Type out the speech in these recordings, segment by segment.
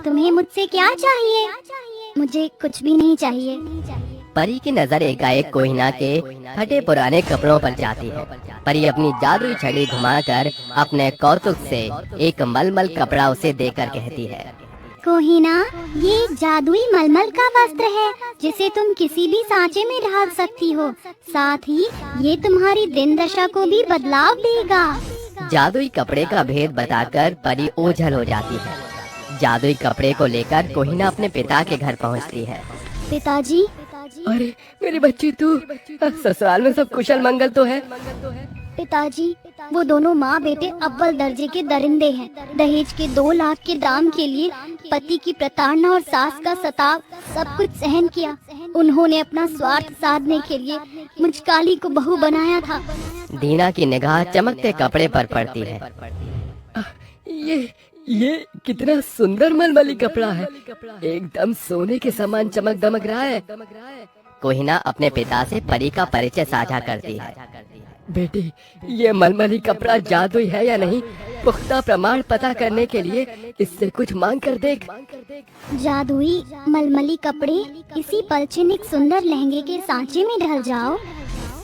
तुम्हें मुझसे क्या चाहिए? मुझे कुछ भी नहीं चाहिए। परी की नजर एकाएक कोहिना के फटे पुराने कपड़ों पर जाती है। परी अपनी जादुई छड़ी घुमाकर अपने कौतुक से एक मलमल कपड़ा उसे देकर कहती है, कोहिना, ये जादुई मलमल का वस्त्र है जिसे तुम किसी भी सांचे में ढाल सकती हो। साथ ही ये तुम्हारी दिन दशा को भी बदलाव देगा। जादुई कपड़े का भेद बताकर परी ओझल हो जाती है। जादुई कपड़े को लेकर कोहिना अपने पिता के घर पहुंचती है। पिताजी। अरे मेरी बच्ची, तू ससुराल में सब कुशल मंगल तो है? पिताजी, वो दोनों माँ बेटे अव्वल दर्जे के दरिंदे हैं। दहेज के 2 लाख के दाम के लिए पति की प्रताड़ना और सास का सताव सब कुछ सहन किया। उन्होंने अपना स्वार्थ साधने के लिए मुझ काली को बहू बनाया था। दीना की निगाह चमकते कपड़े पर पड़ती है। ये कितना सुंदर मलमली कपड़ा है, एकदम सोने के समान चमक दमक रहा है। कोहिना अपने पिता से परी का परिचय साझा करती है। बेटी, ये मलमली कपड़ा जादुई है या नहीं, पुख्ता प्रमाण पता करने के लिए इससे कुछ मांग कर देख। जादुई मलमली कपड़े इसी पलछिन एक सुंदर लहंगे के सांचे में ढल जाओ।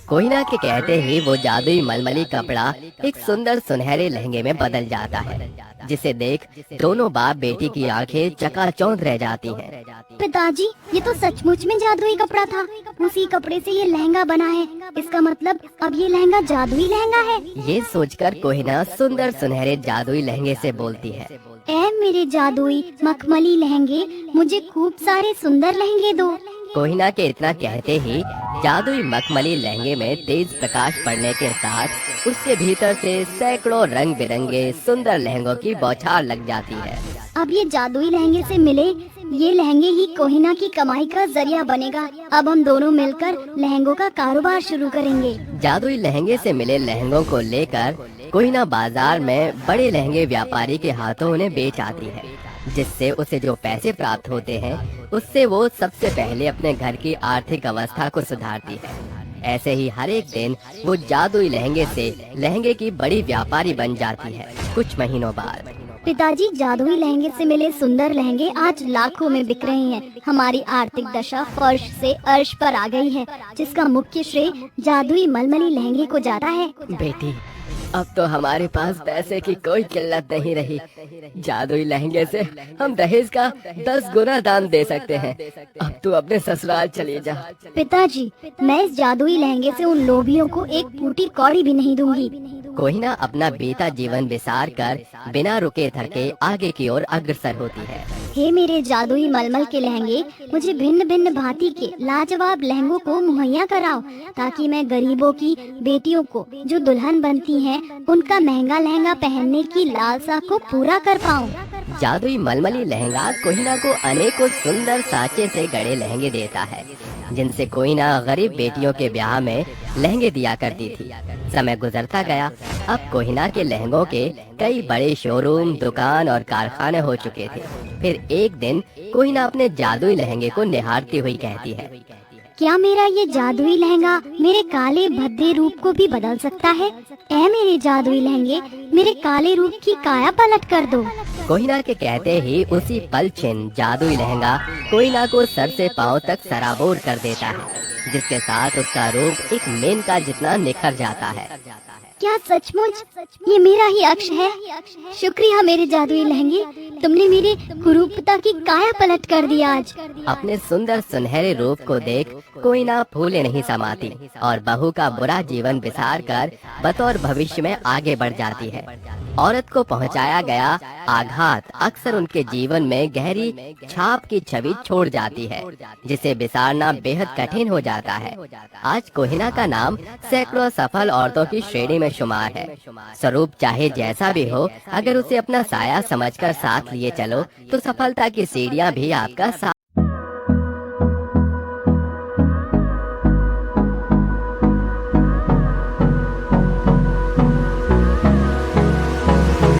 कोहिना के कहते ही वो जादुई मलमली कपड़ा एक सुंदर सुनहरे लहंगे में बदल जाता है, जिसे देख दोनों बाप बेटी की आंखें चकाचौंध रह जाती हैं। पिताजी, ये तो सचमुच में जादुई कपड़ा था। उसी कपड़े से ये लहंगा बना है। इसका मतलब अब ये लहंगा जादुई लहंगा है। ये सोचकर कोहिना सुंदर सुनहरे जादुई लहंगे से बोलती है, ऐ मेरे जादुई मखमली लहंगे, मुझे खूब सारे सुंदर लहंगे दो। कोहिना के इतना कहते ही जादुई मखमली लहंगे में तेज प्रकाश पड़ने के साथ उसके भीतर से सैकड़ों रंग बिरंगे सुंदर लहंगों की बौछार लग जाती है। अब ये जादुई लहंगे से मिले ये लहंगे ही कोहिना की कमाई का जरिया बनेगा। अब हम दोनों मिलकर लहंगों का कारोबार शुरू करेंगे। जादुई लहंगे से मिले लहंगों को लेकर कोहिना बाजार में बड़े लहंगे व्यापारी के हाथों उन्हें बेच आती है, जिससे उसे जो पैसे प्राप्त होते हैं उससे वो सबसे पहले अपने घर की आर्थिक अवस्था को सुधारती है। ऐसे ही हर एक दिन वो जादुई लहंगे से लहंगे की बड़ी व्यापारी बन जाती है। कुछ महीनों बाद पिताजी, जादुई लहंगे से मिले सुंदर लहंगे आज लाखों में बिक रहे हैं। हमारी आर्थिक दशा फर्श से अर्श पर आ गई है, जिसका मुख्य श्रेय जादुई मलमली लहंगे को जाता है। बेटी, अब तो हमारे पास पैसे की कोई किल्लत नहीं रही। जादुई लहंगे से हम दहेज का 10 गुना दाम दे सकते हैं। अब तू अपने ससुराल चली जा। पिताजी, मैं इस जादुई लहंगे से उन लोभियों को एक फूटी कौड़ी भी नहीं दूंगी। कोहिना अपना बीता जीवन विसार कर बिना रुके थके आगे की ओर अग्रसर होती है। हे मेरे जादुई मलमल के लहंगे, मुझे भिन्न भिन्न भांति के लाजवाब लहंगों को मुहैया कराओ, ताकि मैं गरीबों की बेटियों को जो दुल्हन बनती हैं, उनका महंगा लहंगा पहनने की लालसा को पूरा कर पाऊँ। जादुई मलमली लहंगा कोहिना को अनेकों सुंदर साँचे से गढ़े लहंगे देता है, जिनसे कोहिना गरीब बेटियों के ब्याह में लहंगे दिया करती थी। समय गुजरता गया। अब कोहिना के लहंगों के कई बड़े शोरूम, दुकान और कारखाने हो चुके थे। फिर एक दिन कोहिना अपने जादुई लहंगे को निहारती हुई कहती है, क्या मेरा ये जादुई लहंगा मेरे काले भद्दे रूप को भी बदल सकता है? ऐ मेरे जादुई लहंगे, मेरे काले रूप की काया पलट कर दो। कोहिना के कहते ही उसी पल छिन जादुई लहंगा कोहिना को सर से पांव तक सराबोर कर देता है, जिसके साथ उसका रूप एक मेनका जितना निखर जाता है। क्या सचमुच ये मेरा ही अक्ष है? शुक्रिया मेरे जादुई लहंगे, तुमने मेरी कुरूपता की काया पलट कर दिया आज। अपने सुंदर सुनहरे रूप को देख कोहिना फूले नहीं समाती और बहू का बुरा जीवन विसार कर बतौर भविष्य में आगे बढ़ जाती है। औरत को पहुंचाया गया आघात अक्सर उनके जीवन में गहरी छाप की छवि छोड़ जाती है, जिसे विसारना बेहद कठिन हो जाता है। आज कोहिना का नाम सैकड़ों सफल औरतों की श्रेणी में शुमार है। स्वरूप चाहे जैसा भी हो, अगर उसे अपना साया समझकर साथ लिए चलो तो सफलता की सीढ़ियां भी आपका साथ